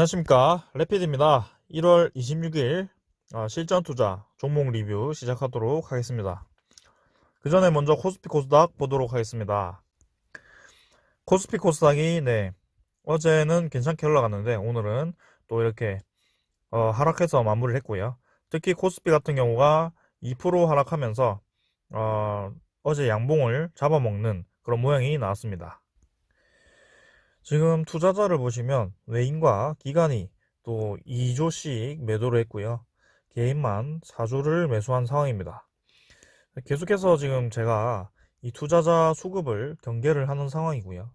안녕하십니까, 레피드입니다. 1월 26일 실전 투자 종목 리뷰 시작하도록 하겠습니다. 그 전에 먼저 코스피 코스닥 보도록 하겠습니다. 코스피 코스닥이 어제는 괜찮게 올라갔는데 오늘은 또 이렇게 하락해서 마무리를 했고요. 특히 코스피 같은 경우가 2% 하락하면서 어제 양봉을 잡아먹는 그런 모양이 나왔습니다. 지금 투자자를 보시면 외인과 기관이 또 2조씩 매도를 했고요. 개인만 4조를 매수한 상황입니다. 계속해서 지금 제가 이 투자자 수급을 경계를 하는 상황이고요.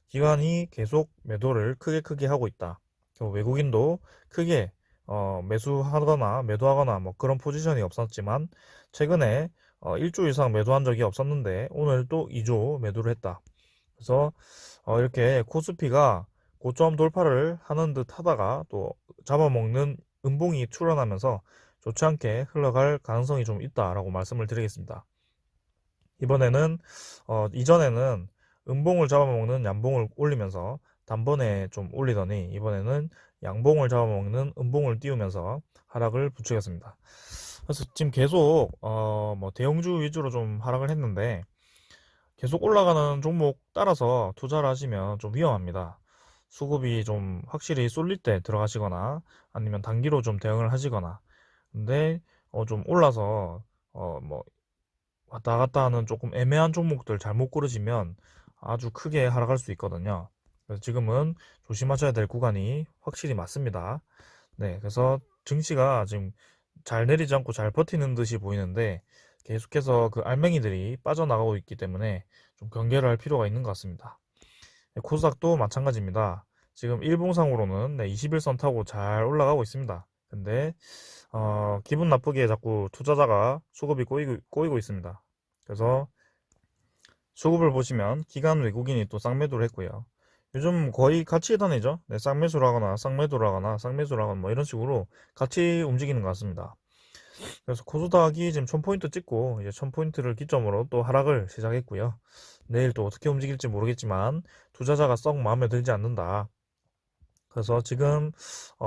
기관이 계속 매도를 크게 하고 있다. 외국인도 크게 매수하거나 매도하거나 뭐 그런 포지션이 없었지만 최근에 1조 이상 매도한 적이 없었는데 오늘 또 2조 매도를 했다. 그래서 이렇게 코스피가 고점 돌파를 하는 듯 하다가 또 잡아먹는 음봉이 출현하면서 좋지 않게 흘러갈 가능성이 좀 있다라고 말씀을 드리겠습니다. 이번에는 이전에는 음봉을 잡아먹는 양봉을 올리면서 단번에 좀 올리더니 이번에는 양봉을 잡아먹는 음봉을 띄우면서 하락을 부추겼습니다. 그래서 지금 계속 뭐 대형주 위주로 좀 하락을 했는데 계속 올라가는 종목 따라서 투자를 하시면 좀 위험합니다. 수급이 좀 확실히 쏠릴 때 들어가시거나 아니면 단기로 좀 대응을 하시거나. 근데 좀 올라서 뭐 왔다 갔다 하는 조금 애매한 종목들 잘못 고르시면 아주 크게 하락할 수 있거든요. 그래서 지금은 조심하셔야 될 구간이 확실히 맞습니다. 네, 그래서 증시가 지금 잘 내리지 않고 잘 버티는 듯이 보이는데 계속해서 그 알맹이들이 빠져나가고 있기 때문에 좀 경계를 할 필요가 있는 것 같습니다. 네, 코스닥도 마찬가지입니다. 지금 일봉상으로는 21선 타고 잘 올라가고 있습니다. 근데 기분 나쁘게 자꾸 투자자가 수급이 꼬이고 있습니다. 그래서 수급을 보시면 기관 외국인이 또 쌍매도를 했고요. 요즘 거의 같이 다니죠. 네, 쌍매수를 하거나 쌍매도를 하거나 쌍매수를 하거나 뭐 이런 식으로 같이 움직이는 것 같습니다. 그래서 코스닥이 지금 1000포인트 찍고 이제 1000포인트를 기점으로 또 하락을 시작했고요. 내일 또 어떻게 움직일지 모르겠지만 투자자가 썩 마음에 들지 않는다. 그래서 지금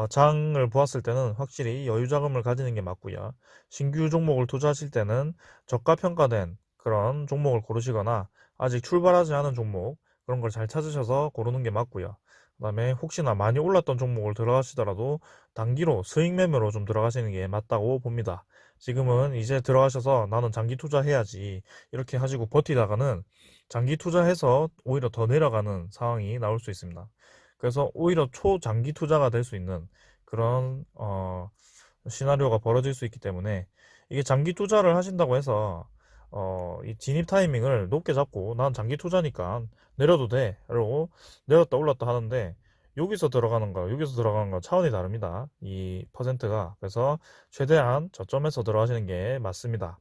장을 보았을 때는 확실히 여유 자금을 가지는 게 맞고요. 신규 종목을 투자하실 때는 저가 평가된 그런 종목을 고르시거나 아직 출발하지 않은 종목 그런 걸 잘 찾으셔서 고르는 게 맞고요. 그 다음에 혹시나 많이 올랐던 종목을 들어가시더라도 단기로 수익 매매로 좀 들어가시는 게 맞다고 봅니다. 지금은 이제 들어가셔서 나는 장기 투자해야지 이렇게 하시고 버티다가는 장기 투자해서 오히려 더 내려가는 상황이 나올 수 있습니다. 그래서 오히려 초장기 투자가 될 수 있는 그런 시나리오가 벌어질 수 있기 때문에 이게 장기 투자를 하신다고 해서 이 진입 타이밍을 높게 잡고 난 장기 투자니까 내려도 돼 이러고 내렸다 올랐다 하는데 여기서 들어가는 거 차원이 다릅니다. 이 퍼센트가. 그래서 최대한 저점에서 들어가시는 게 맞습니다.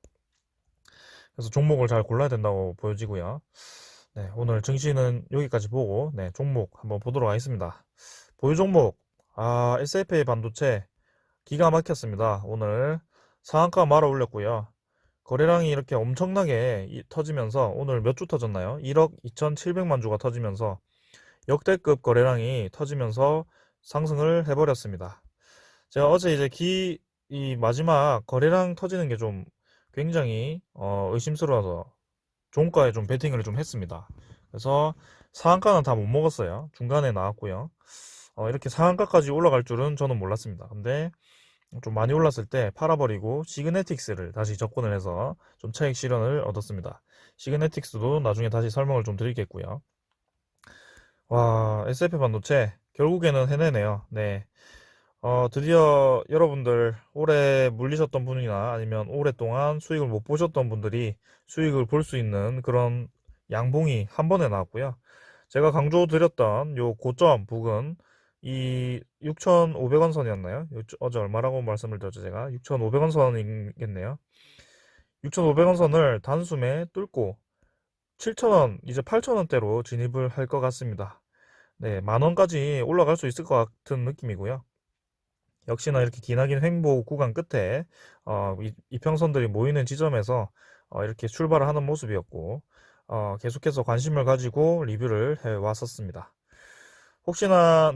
그래서 종목을 잘 골라야 된다고 보여지고요. 네, 오늘 증시는 여기까지 보고 종목 한번 보도록 하겠습니다. 보유 종목 SFA 반도체 기가 막혔습니다. 오늘 상한가 말아 올렸고요. 거래량이 이렇게 엄청나게 터지면서 오늘 몇 주 터졌나요? 1억 2,700만 주가 터지면서 역대급 거래량이 터지면서 상승을 해버렸습니다. 제가 어제 이제 이 마지막 거래량 터지는 게 좀 굉장히 의심스러워서 종가에 좀 베팅을 좀 했습니다. 그래서 상한가는 다 못 먹었어요. 중간에 나왔고요. 이렇게 상한가까지 올라갈 줄은 저는 몰랐습니다. 근데 좀 많이 올랐을 때 팔아버리고 시그네틱스를 다시 접근을 해서 좀 차익 실현을 얻었습니다. 시그네틱스도 나중에 다시 설명을 좀 드리겠고요. 와, SF 반도체 결국에는 해내네요. 네. 드디어 여러분들 올해 물리셨던 분이나 아니면 오랫동안 수익을 못 보셨던 분들이 수익을 볼 수 있는 그런 양봉이 한 번에 나왔고요. 제가 강조드렸던 요 고점 부근 이 6,500원 선이었나요? 어제 얼마라고 말씀을 드렸죠? 제가 6,500원 선이겠네요. 6,500원 선을 단숨에 뚫고 7,000원 이제 8,000원대로 진입을 할 것 같습니다. 네, 만원까지 올라갈 수 있을 것 같은 느낌이고요. 역시나 이렇게 기나긴 횡보 구간 끝에 이평선들이 모이는 지점에서 이렇게 출발을 하는 모습이었고 계속해서 관심을 가지고 리뷰를 해 왔었습니다. 혹시나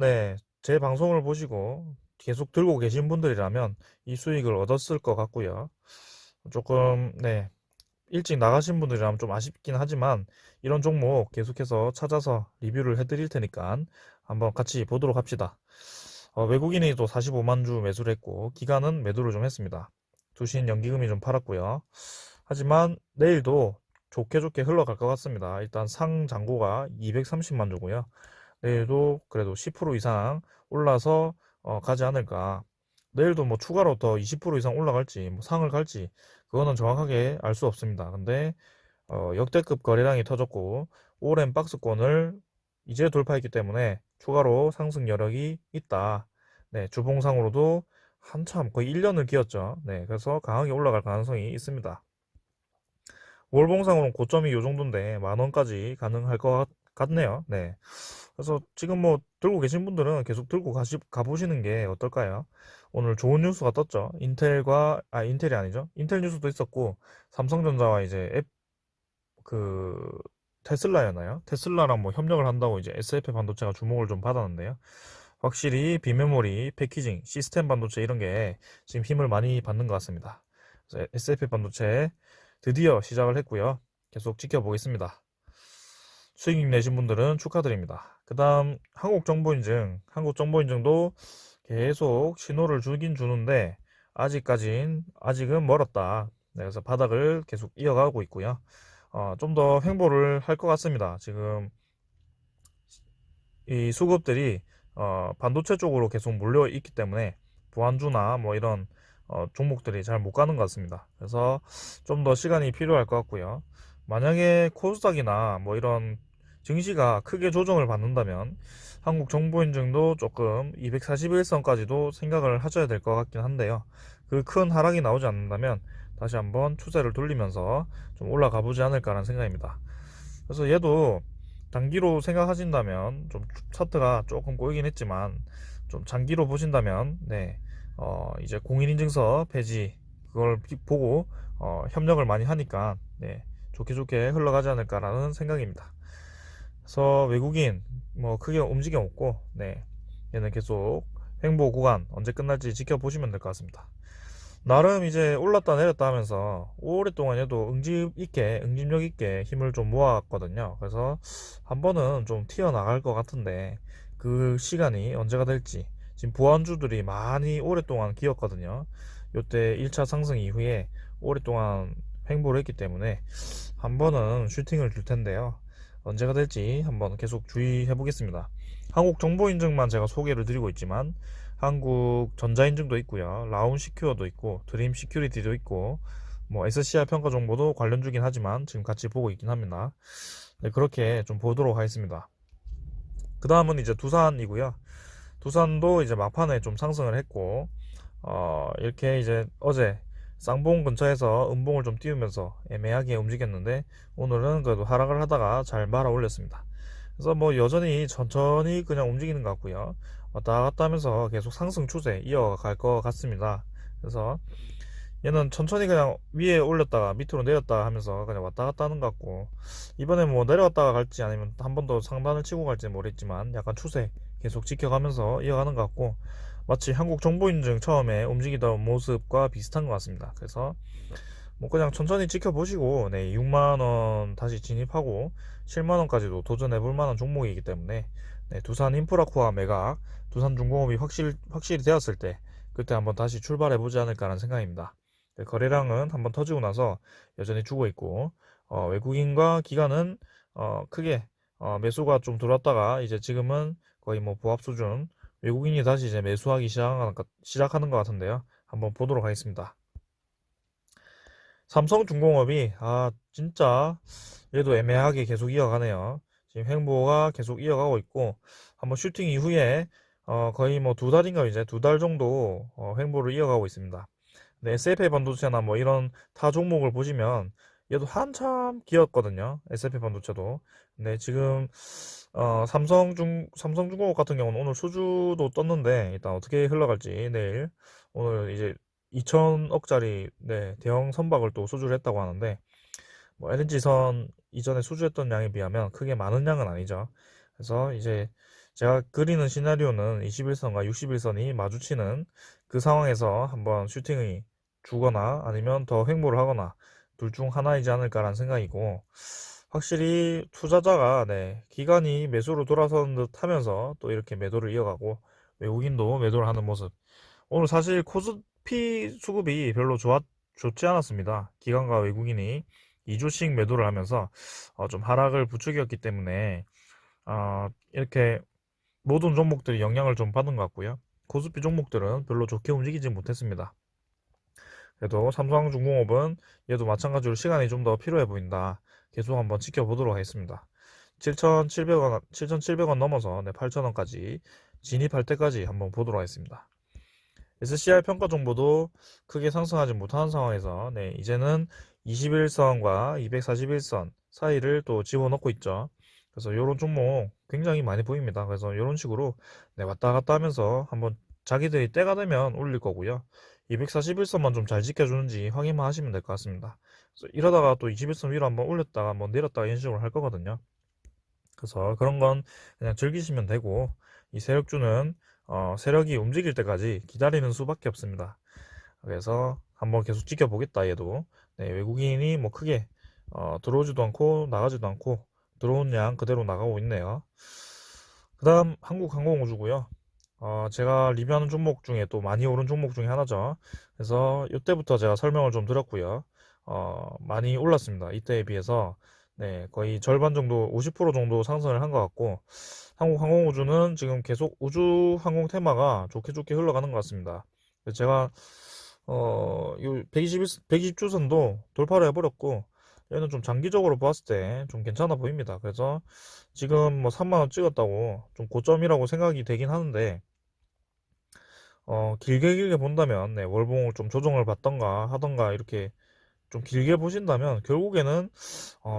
제 방송을 보시고 계속 들고 계신 분들이라면 이 수익을 얻었을 것 같고요. 조금, 네, 일찍 나가신 분들이라면 좀 아쉽긴 하지만 이런 종목 계속해서 찾아서 리뷰를 해드릴 테니까 한번 같이 보도록 합시다. 외국인이 또 45만 주 매수를 했고 기관은 매도를 좀 했습니다. 두신 연기금이 좀 팔았고요. 하지만 내일도 좋게 좋게 흘러갈 것 같습니다. 일단 상장고가 230만 주고요. 내일도 그래도 10% 이상 올라서 가지 않을까. 내일도 뭐 추가로 더 20% 이상 올라갈지 뭐 상을 갈지 그거는 정확하게 알 수 없습니다. 근데 역대급 거래량이 터졌고 오랜 박스권을 이제 돌파했기 때문에 추가로 상승 여력이 있다. 네, 주봉상으로도 한참 거의 1년을 기었죠. 네, 그래서 강하게 올라갈 가능성이 있습니다. 월봉상으로는 고점이 요 정도인데 만 원까지 가능할 것 같네요. 네. 그래서 지금 뭐 들고 계신 분들은 계속 들고 가보시는 게 어떨까요? 오늘 좋은 뉴스가 떴죠. 인텔이 아니죠. 인텔 뉴스도 있었고, 삼성전자와 이제 그, 테슬라였나요? 테슬라랑 뭐 협력을 한다고 이제 SFP 반도체가 주목을 좀 받았는데요. 확실히 비메모리, 패키징, 시스템 반도체 이런 게 지금 힘을 많이 받는 것 같습니다. 그래서 SFP 반도체 드디어 시작을 했고요. 계속 지켜보겠습니다. 수익 내신 분들은 축하드립니다. 그 다음 한국정보인증도 계속 신호를 주긴 주는데 아직은 멀었다. 네, 그래서 바닥을 계속 이어가고 있고요. 좀 더 횡보를 할 것 같습니다. 지금 이 수급들이 반도체 쪽으로 계속 몰려 있기 때문에 보안주나 뭐 이런 종목들이 잘 못 가는 것 같습니다. 그래서 좀 더 시간이 필요할 것 같고요. 만약에 코스닥이나 뭐 이런 증시가 크게 조정을 받는다면 한국정보인증도 조금 241선까지도 생각을 하셔야 될 것 같긴 한데요. 그 큰 하락이 나오지 않는다면 다시 한번 추세를 돌리면서 좀 올라가 보지 않을까라는 생각입니다. 그래서 얘도 단기로 생각하신다면 좀 차트가 조금 꼬이긴 했지만 좀 장기로 보신다면 네, 이제 공인인증서 폐지 그걸 보고 협력을 많이 하니까 네, 좋게 좋게 흘러가지 않을까라는 생각입니다. 그래서 외국인 뭐 크게 움직임 없고 네, 얘는 계속 횡보 구간 언제 끝날지 지켜보시면 될 것 같습니다. 나름 이제 올랐다 내렸다 하면서 오랫동안 얘도 응집력 있게 힘을 좀 모았거든요. 그래서 한 번은 좀 튀어나갈 것 같은데 그 시간이 언제가 될지 지금 보안주들이 많이 오랫동안 기었거든요. 요때 1차 상승 이후에 오랫동안 횡보를 했기 때문에 한 번은 슈팅을 줄 텐데요. 언제가 될지 한번 계속 주의해 보겠습니다. 한국 정보인증만 제가 소개를 드리고 있지만 한국 전자인증도 있고요. 라운 시큐어도 있고 드림 시큐리티도 있고 뭐 SCR 평가 정보도 관련주긴 하지만 지금 같이 보고 있긴 합니다. 네, 그렇게 좀 보도록 하겠습니다. 그 다음은 이제 두산이고요. 두산도 이제 막판에 좀 상승을 했고 이렇게 이제 어제 쌍봉 근처에서 음봉을 좀 띄우면서 애매하게 움직였는데 오늘은 그래도 하락을 하다가 잘 말아 올렸습니다. 그래서 뭐 여전히 천천히 그냥 움직이는 것 같고요. 왔다 갔다 하면서 계속 상승 추세 이어갈 것 같습니다. 그래서 얘는 천천히 그냥 위에 올렸다가 밑으로 내렸다가 하면서 그냥 왔다 갔다 하는 것 같고 이번에 뭐 내려갔다가 갈지 아니면 한 번 더 상단을 치고 갈지 모르겠지만 약간 추세 계속 지켜가면서 이어가는 것 같고 마치 한국정보인증 처음에 움직이던 모습과 비슷한 것 같습니다. 그래서 뭐 그냥 천천히 지켜보시고 네, 6만원 다시 진입하고 7만원까지도 도전해볼 만한 종목이기 때문에 네, 두산 인프라코어 매각 두산중공업이 확실히 되었을 때 그때 한번 다시 출발해보지 않을까라는 생각입니다. 네, 거래량은 한번 터지고 나서 여전히 주고 있고 외국인과 기관은 크게 매수가 좀 들어왔다가 이제 지금은 거의 뭐 보합 수준 외국인이 다시 이제 매수하기 시작하는 것 같은데요. 한번 보도록 하겠습니다. 삼성중공업이 진짜 얘도 애매하게 계속 이어가네요. 지금 횡보가 계속 이어가고 있고 한번 슈팅 이후에 거의 뭐 두 달인가 이제 두 달 정도 횡보를 이어가고 있습니다. 네, SFA 반도체나 뭐 이런 타 종목을 보시면 얘도 한참 기었거든요. SFA 반도체도. 근데 지금 삼성중공업 같은 경우는 오늘 수주도 떴는데 일단 어떻게 흘러갈지 내일 오늘 이제 2천억짜리 네, 대형 선박을 또 수주를 했다고 하는데 뭐 LNG선 이전에 수주했던 양에 비하면 크게 많은 양은 아니죠. 그래서 이제 제가 그리는 시나리오는 21선과 61선이 마주치는 그 상황에서 한번 슈팅이 주거나 아니면 더 횡보를 하거나 둘 중 하나이지 않을까라는 생각이고, 확실히 투자자가 기관이 매수로 돌아서는 듯 하면서 또 이렇게 매도를 이어가고 외국인도 매도를 하는 모습. 오늘 사실 코스피 수급이 별로 좋지 않았습니다. 기관과 외국인이 2주씩 매도를 하면서 좀 하락을 부추겼기 때문에 이렇게 모든 종목들이 영향을 좀 받은 것 같고요. 코스피 종목들은 별로 좋게 움직이지 못했습니다. 그래도 삼성중공업은 얘도 마찬가지로 시간이 좀 더 필요해 보인다. 계속 한번 지켜보도록 하겠습니다. 7,700원, 7,700원 넘어서 8,000원까지 진입할 때까지 한번 보도록 하겠습니다. SCR 평가 정보도 크게 상승하지 못하는 상황에서 이제는 21선과 241선 사이를 또 집어넣고 있죠. 그래서 이런 종목 굉장히 많이 보입니다. 그래서 이런 식으로 왔다 갔다 하면서 한번 자기들이 때가 되면 올릴 거고요. 241선만 좀 잘 지켜주는지 확인만 하시면 될 것 같습니다. 그래서 이러다가 또 21선 위로 한번 올렸다가 한번 내렸다가 이런 식으로 할 거거든요. 그래서 그런 건 그냥 즐기시면 되고, 이 세력주는 세력이 움직일 때까지 기다리는 수밖에 없습니다. 그래서 한번 계속 지켜보겠다 얘도. 외국인이 뭐 크게 들어오지도 않고 나가지도 않고 들어온 양 그대로 나가고 있네요. 그 다음 한국항공우주고요. 제가 리뷰하는 종목 중에 또 많이 오른 종목 중에 하나죠. 그래서 이때부터 제가 설명을 좀 드렸고요. 많이 올랐습니다. 이때에 비해서 거의 절반 정도, 50% 정도 상승을 한 것 같고, 한국항공우주는 지금 계속 우주 항공 테마가 좋게 좋게 흘러가는 것 같습니다. 제가 요 120주선도 돌파를 해버렸고, 얘는 좀 장기적으로 봤을 때 좀 괜찮아 보입니다. 그래서 지금 뭐 3만원 찍었다고 좀 고점이라고 생각이 되긴 하는데, 길게 길게 본다면 월봉을 좀 조정을 받던가 하던가 이렇게 좀 길게 보신다면 결국에는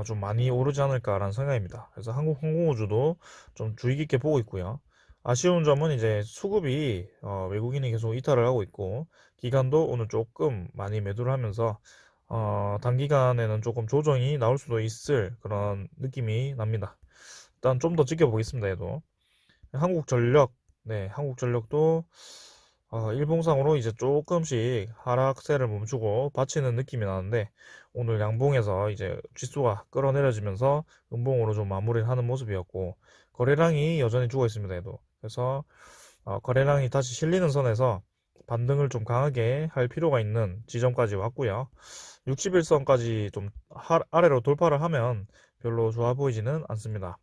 좀 많이 오르지 않을까라는 생각입니다. 그래서 한국항공우주도 좀 주의 깊게 보고 있고요. 아쉬운 점은 이제 수급이 외국인이 계속 이탈을 하고 있고, 기관도 오늘 조금 많이 매도를 하면서 단기간에는 조금 조정이 나올 수도 있을 그런 느낌이 납니다. 일단 좀 더 지켜보겠습니다. 얘도 한국전력, 한국전력도 일봉상으로 이제 조금씩 하락세를 멈추고 받치는 느낌이 나는데, 오늘 양봉에서 이제 지수가 끌어내려지면서 음봉으로 좀 마무리를 하는 모습이었고, 거래량이 여전히 죽어 있습니다. 얘도. 그래서 거래량이 다시 실리는 선에서 반등을 좀 강하게 할 필요가 있는 지점까지 왔고요. 61선까지 좀 아래로 돌파를 하면 별로 좋아 보이지는 않습니다.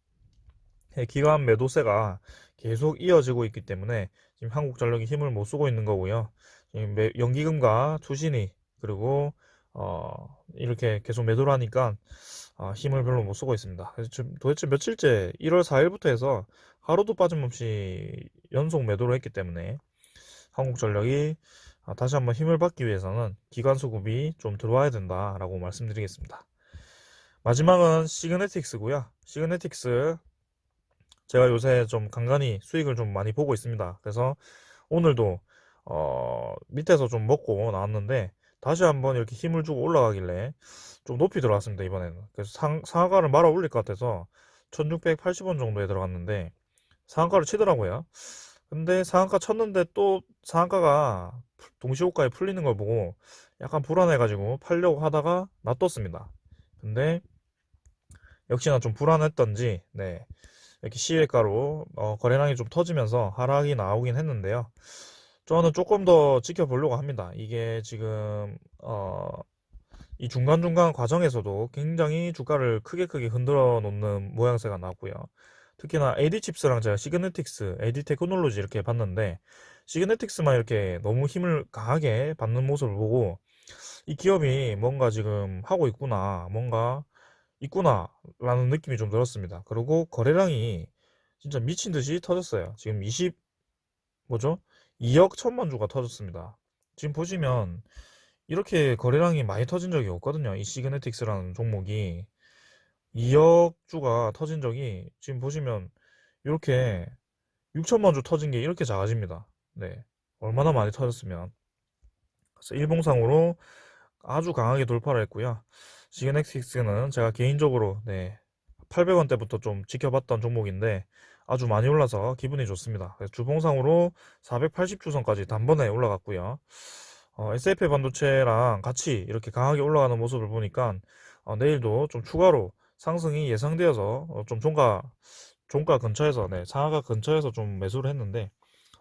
기관 매도세가 계속 이어지고 있기 때문에 지금 한국전력이 힘을 못 쓰고 있는 거고요. 지금 연기금과 투신이, 그리고 이렇게 계속 매도를 하니까 힘을 별로 못 쓰고 있습니다. 그래서 지금 도대체 며칠째 1월 4일부터 해서 하루도 빠짐없이 연속 매도를 했기 때문에 한국전력이 다시 한번 힘을 받기 위해서는 기관 수급이 좀 들어와야 된다라고 말씀드리겠습니다. 마지막은 시그네틱스고요. 시그네틱스 제가 요새 좀 간간히 수익을 좀 많이 보고 있습니다. 그래서 오늘도 밑에서 좀 먹고 나왔는데 다시 한번 이렇게 힘을 주고 올라가길래 좀 높이 들어갔습니다. 이번에는. 그래서 상한가를 말아 올릴 것 같아서 1680원 정도에 들어갔는데 상한가를 치더라고요. 근데 상한가 쳤는데 또 상한가가 동시호가에 풀리는 걸 보고 약간 불안해가지고 팔려고 하다가 놔뒀습니다. 근데 역시나 좀 불안했던지 이렇게 시외가로 거래량이 좀 터지면서 하락이 나오긴 했는데요. 저는 조금 더 지켜보려고 합니다. 이게 지금 이 중간중간 과정에서도 굉장히 주가를 크게 흔들어 놓는 모양새가 나고요. 특히나 AD칩스랑 제가 시그네틱스, AD테크놀로지 이렇게 봤는데, 시그네틱스만 이렇게 너무 힘을 강하게 받는 모습을 보고 이 기업이 뭔가 지금 하고 있구나 라는 느낌이 좀 들었습니다. 그리고 거래량이 진짜 미친 듯이 터졌어요. 지금 2억 1천만 주가 터졌습니다. 지금 보시면 이렇게 거래량이 많이 터진 적이 없거든요. 이 시그네틱스라는 종목이 2억 주가 터진 적이, 지금 보시면 이렇게 6천만 주 터진 게 이렇게 작아집니다. 얼마나 많이 터졌으면. 그래서 일봉상으로 아주 강하게 돌파를 했고요. 시그네틱스는 제가 개인적으로 800원대부터 좀 지켜봤던 종목인데 아주 많이 올라서 기분이 좋습니다. 그래서 주봉상으로 480주선까지 단번에 올라갔고요. SFA 반도체랑 같이 이렇게 강하게 올라가는 모습을 보니까 내일도 좀 추가로 상승이 예상되어서 좀 종가 근처에서, 네, 상하가 근처에서 좀 매수를 했는데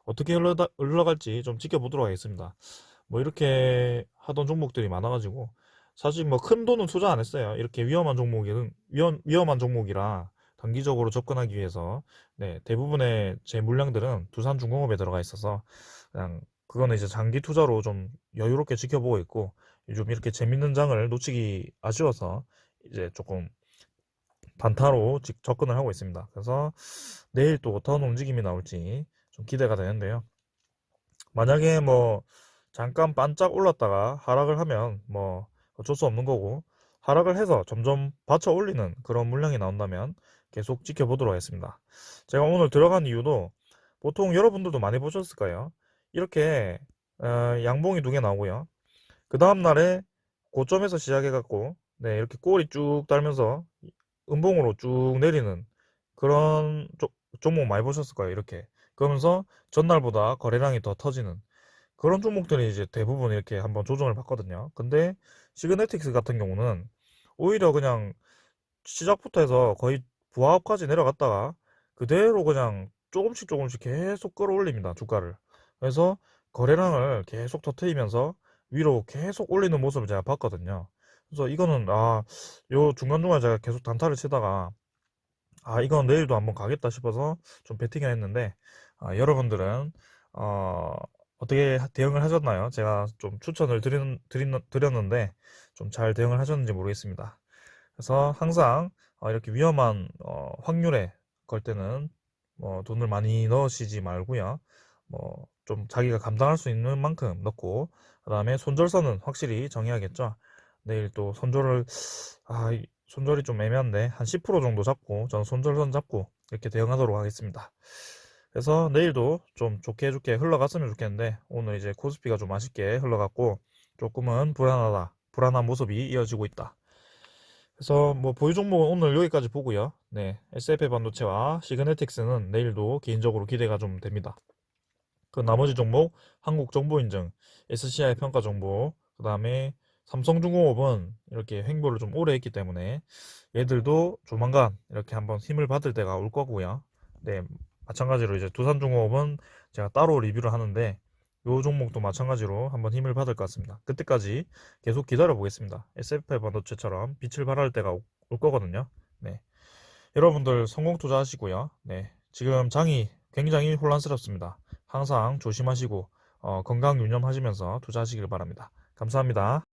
어떻게 흘러갈지 좀 지켜보도록 하겠습니다. 뭐 이렇게 하던 종목들이 많아가지고 사실 뭐 큰 돈은 투자 안 했어요. 이렇게 위험한 종목이라 단기적으로 접근하기 위해서, 네, 대부분의 제 물량들은 두산중공업에 들어가 있어서 그냥 그거는 이제 장기 투자로 좀 여유롭게 지켜보고 있고, 요즘 이렇게 재밌는 장을 놓치기 아쉬워서 이제 조금 단타로 접근을 하고 있습니다. 그래서 내일 또 어떤 움직임이 나올지 좀 기대가 되는데요. 만약에 뭐 잠깐 반짝 올랐다가 하락을 하면 뭐 어쩔 수 없는 거고, 하락을 해서 점점 받쳐 올리는 그런 물량이 나온다면 계속 지켜보도록 하겠습니다. 제가 오늘 들어간 이유도 보통 여러분들도 많이 보셨을 거예요. 이렇게 양봉이 두 개 나오고요. 그 다음 날에 고점에서 시작해갖고, 네, 이렇게 꼬리 쭉 달면서 음봉으로 쭉 내리는 그런 종목 많이 보셨을 거예요. 이렇게 그러면서 전날보다 거래량이 더 터지는 그런 종목들이 이제 대부분 이렇게 한번 조정을 받거든요. 근데 시그네틱스 같은 경우는 오히려 그냥 시작부터 해서 거의 부하업까지 내려갔다가 그대로 그냥 조금씩 조금씩 계속 끌어올립니다. 주가를. 그래서 거래량을 계속 터트리면서 위로 계속 올리는 모습을 제가 봤거든요. 그래서 이거는 요 중간중간 제가 계속 단타를 치다가 이건 내일도 한번 가겠다 싶어서 좀 베팅을 했는데, 여러분들은 어떻게 대응을 하셨나요? 제가 좀 추천을 드렸는데 좀 잘 대응을 하셨는지 모르겠습니다. 그래서 항상 이렇게 위험한 확률에 걸 때는 돈을 많이 넣으시지 말고요. 좀 자기가 감당할 수 있는 만큼 넣고, 그 다음에 손절선은 확실히 정해야겠죠. 내일 또 손절이 좀 애매한데 한 10% 정도 잡고, 저는 손절선 잡고 이렇게 대응하도록 하겠습니다. 그래서 내일도 좀 좋게 흘러갔으면 좋겠는데, 오늘 이제 코스피가 좀 아쉽게 흘러갔고 조금은 불안한 모습이 이어지고 있다. 그래서 뭐 보유 종목은 오늘 여기까지 보고요. 네, SFA 반도체와 시그네틱스는 내일도 개인적으로 기대가 좀 됩니다. 그 나머지 종목 한국정보인증, SCI 평가정보, 그 다음에 삼성중공업은 이렇게 횡보를 좀 오래 했기 때문에 얘들도 조만간 이렇게 한번 힘을 받을 때가 올 거고요. 네, 마찬가지로 이제 두산중공업은 제가 따로 리뷰를 하는데 요 종목도 마찬가지로 한번 힘을 받을 것 같습니다. 그때까지 계속 기다려 보겠습니다. SFA 반도체처럼 빛을 발할 때가 올 거거든요. 네, 여러분들 성공 투자하시고요. 네, 지금 장이 굉장히 혼란스럽습니다. 항상 조심하시고 건강 유념하시면서 투자하시길 바랍니다. 감사합니다.